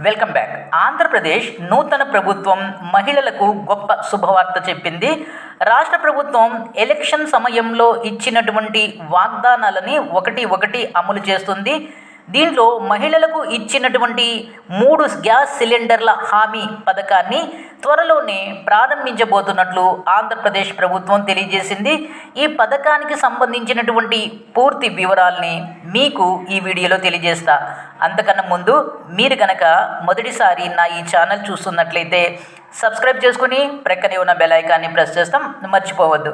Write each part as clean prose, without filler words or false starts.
Welcome back. Andhra Pradesh నూతన ప్రభుత్వం మహిళలకు గొప్ప శుభవార్త చెప్పింది. రాష్ట్ర ప్రభుత్వం ఎలక్షన్ సమయంలో ఇచ్చినటువంటి వాగ్దానాలని ఒకటి ఒకటి అమలు చేస్తుంది. దీంట్లో మహిళలకు ఇచ్చినటువంటి 3 గ్యాస్ సిలిండర్ల హామీ పథకాన్ని త్వరలోనే ప్రారంభించబోతున్నట్లు ఆంధ్రప్రదేశ్ ప్రభుత్వం తెలియజేసింది. ఈ పథకానికి సంబంధించినటువంటి పూర్తి వివరాల్ని మీకు ఈ వీడియోలో తెలియజేస్తా. అంతకన్నా ముందు మీరు కనుక మొదటిసారి నా ఈ ఛానల్ చూస్తున్నట్లయితే సబ్స్క్రైబ్ చేసుకుని ప్రక్కనే ఉన్న బెల్ ఐకాన్ని ప్రెస్ చేస్తాం, మర్చిపోవద్దు.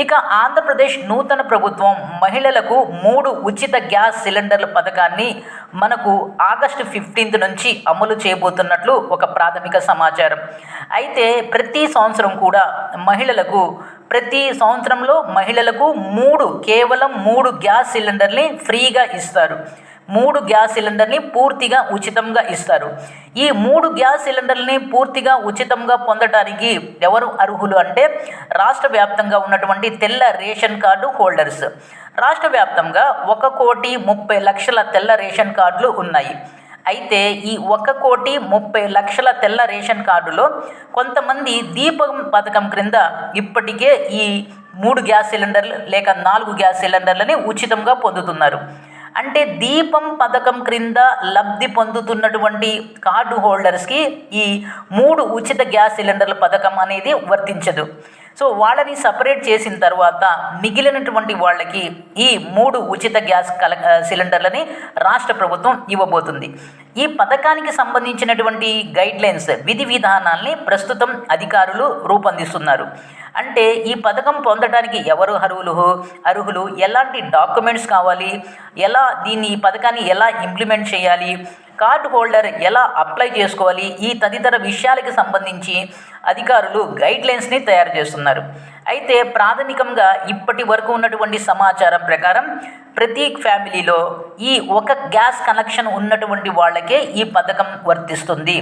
ఇక ఆంధ్రప్రదేశ్ నూతన ప్రభుత్వం మహిళలకు 3 ఉచిత గ్యాస్ సిలిండర్ల పథకాన్ని మనకు ఆగస్టు 15 నుంచి అమలు చేయబోతున్నట్లు ఒక ప్రాథమిక సమాచారం. అయితే ప్రతి సంవత్సరం కూడా ప్రతి సంవత్సరంలో మహిళలకు కేవలం 3 గ్యాస్ సిలిండర్ని ఫ్రీగా ఇస్తారు. 3 గ్యాస్ సిలిండర్ని పూర్తిగా ఉచితంగా ఇస్తారు. ఈ 3 గ్యాస్ సిలిండర్ని పూర్తిగా ఉచితంగా పొందడానికి ఎవరు అర్హులు అంటే రాష్ట్ర వ్యాప్తంగా ఉన్నటువంటి తెల్ల రేషన్ కార్డు హోల్డర్స్. రాష్ట్ర వ్యాప్తంగా 1,30,00,000 తెల్ల రేషన్ కార్డులు ఉన్నాయి. అయితే ఈ 1,30,00,000 తెల్ల రేషన్ కార్డులో కొంతమంది దీపం పథకం క్రింద ఇప్పటికే ఈ 3 గ్యాస్ సిలిండర్లు లేక 4 గ్యాస్ సిలిండర్లని ఉచితంగా పొందుతున్నారు. అంటే దీపం పథకం క్రింద లబ్ధి పొందుతున్నటువంటి కార్డు హోల్డర్స్కి ఈ 3 ఉచిత గ్యాస్ సిలిండర్ల పథకం అనేది వర్తించదు. సో వాళ్ళని సపరేట్ చేసిన తర్వాత మిగిలినటువంటి వాళ్ళకి ఈ 3 ఉచిత గ్యాస్ సిలిండర్లని రాష్ట్ర ప్రభుత్వం ఇవ్వబోతుంది. ఈ పథకానికి సంబంధించినటువంటి గైడ్లైన్స్, విధి విధానాల్ని ప్రస్తుతం అధికారులు రూపొందిస్తున్నారు. అంటే ఈ పథకం పొందడానికి ఎవరు అర్హులు, ఎలాంటి డాక్యుమెంట్స్ కావాలి, ఈ పథకాన్ని ఎలా ఇంప్లిమెంట్ చేయాలి, కార్డు హోల్డర్ ఎలా అప్లై చేసుకోవాలి, ఈ తదితర విషయాలకు సంబంధించి అధికారులు గైడ్లైన్స్ని తయారు చేస్తున్నారు. అయితే ప్రాథమికంగా ఇప్పటి వరకు ఉన్నటువంటి సమాచారం ప్రకారం ప్రతి ఫ్యామిలీలో ఈ 1 గ్యాస్ కనెక్షన్ ఉన్నటువంటి వాళ్ళకే ఈ పథకం వర్తిస్తుంది.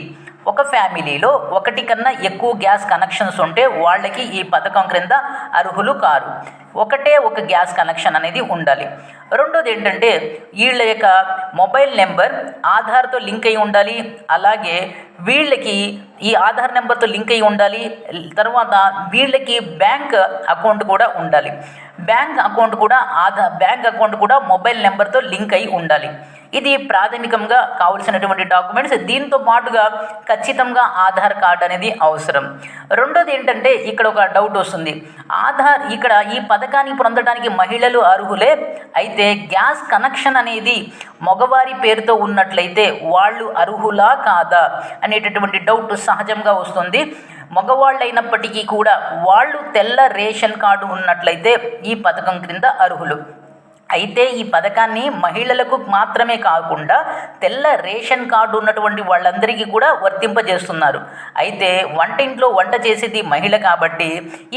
ఒక ఫ్యామిలీలో 1 కన్నా ఎక్కువ గ్యాస్ కనెక్షన్స్ ఉంటే వాళ్ళకి ఈ పథకం క్రింద అర్హులు కారు. ఒక గ్యాస్ కనెక్షన్ అనేది ఉండాలి. రెండోది ఏంటంటే వీళ్ళ యొక్క మొబైల్ నెంబర్ ఆధార్తో లింక్ అయి ఉండాలి. అలాగే వీళ్ళకి ఈ ఆధార్ నెంబర్తో లింక్ అయి ఉండాలి. తర్వాత వీళ్ళకి బ్యాంక్ అకౌంట్ కూడా ఉండాలి. బ్యాంక్ అకౌంట్ కూడా మొబైల్ నెంబర్తో లింక్ అయి ఉండాలి. ఇది ప్రాథమికంగా కావలసినటువంటి డాక్యుమెంట్స్. దీంతో పాటుగా ఖచ్చితంగా ఆధార్ కార్డు అనేది అవసరం. రెండోది ఏంటంటే ఇక్కడ ఒక డౌట్ వస్తుంది. ఇక్కడ ఈ పథకాన్ని పొందడానికి మహిళలు అర్హులే, అయితే గ్యాస్ కనెక్షన్ అనేది మగవారి పేరుతో ఉన్నట్లయితే వాళ్ళు అర్హులా కాదా అనేటటువంటి డౌట్ సహజంగా వస్తుంది. మగవాళ్ళైనప్పటికీ కూడా వాళ్ళు తెల్ల రేషన్ కార్డు ఉన్నట్లయితే ఈ పథకం క్రింద అర్హులు. అయితే ఈ పథకాన్ని మహిళలకు మాత్రమే కాకుండా తెల్ల రేషన్ కార్డు ఉన్నటువంటి వాళ్ళందరికీ కూడా వర్తింపజేస్తున్నారు. అయితే వంటింట్లో వంట చేసేది మహిళ కాబట్టి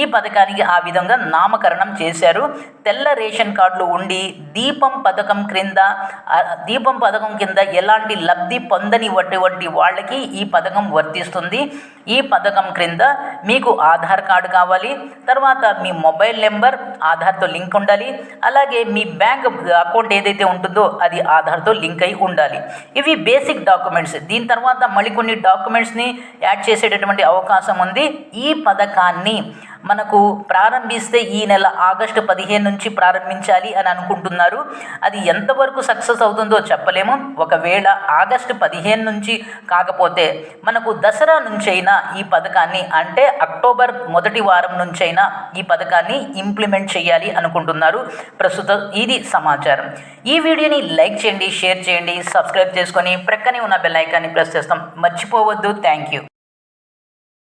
ఈ పథకానికి ఆ విధంగా నామకరణం చేశారు. తెల్ల రేషన్ కార్డులు ఉండి దీపం పథకం కింద ఎలాంటి లబ్ధి పొందనిటువంటి వాళ్ళకి ఈ పథకం వర్తిస్తుంది. ఈ పథకం క్రింద మీకు ఆధార్ కార్డు కావాలి. తర్వాత మీ మొబైల్ నెంబర్ ఆధార్తో లింక్ ఉండాలి. అలాగే మీ బ్యాంక్ అకౌంట్ ఏదైతే ఉంటుందో అది ఆధార్తో లింక్ అయి ఉండాలి. ఇవి బేసిక్ డాక్యుమెంట్స్. దీని తర్వాత మరికొన్ని డాక్యుమెంట్స్ని యాడ్ చేసేటటువంటి అవకాశం ఉంది. ఈ పథకాన్ని మనకు ప్రారంభిస్తే ఈ నెల ఆగస్టు 15 నుంచి ప్రారంభించాలి అని అనుకుంటున్నారు. అది ఎంతవరకు సక్సెస్ అవుతుందో చెప్పలేము. ఒకవేళ ఆగస్టు 15 నుంచి కాకపోతే మనకు దసరా నుంచైనా ఈ పథకాన్ని, అంటే అక్టోబర్ మొదటి వారం నుంచైనా ఈ పథకాన్ని ఇంప్లిమెంట్ చేయాలి అనుకుంటున్నారు. ప్రస్తుతం ఇది సమాచారం. ఈ వీడియోని లైక్ చేయండి, షేర్ చేయండి, సబ్స్క్రైబ్ చేసుకొని ప్రక్కనే ఉన్న బెల్ ఐకాన్ని ప్రెస్ చేస్తాం, మర్చిపోవద్దు. Thank you.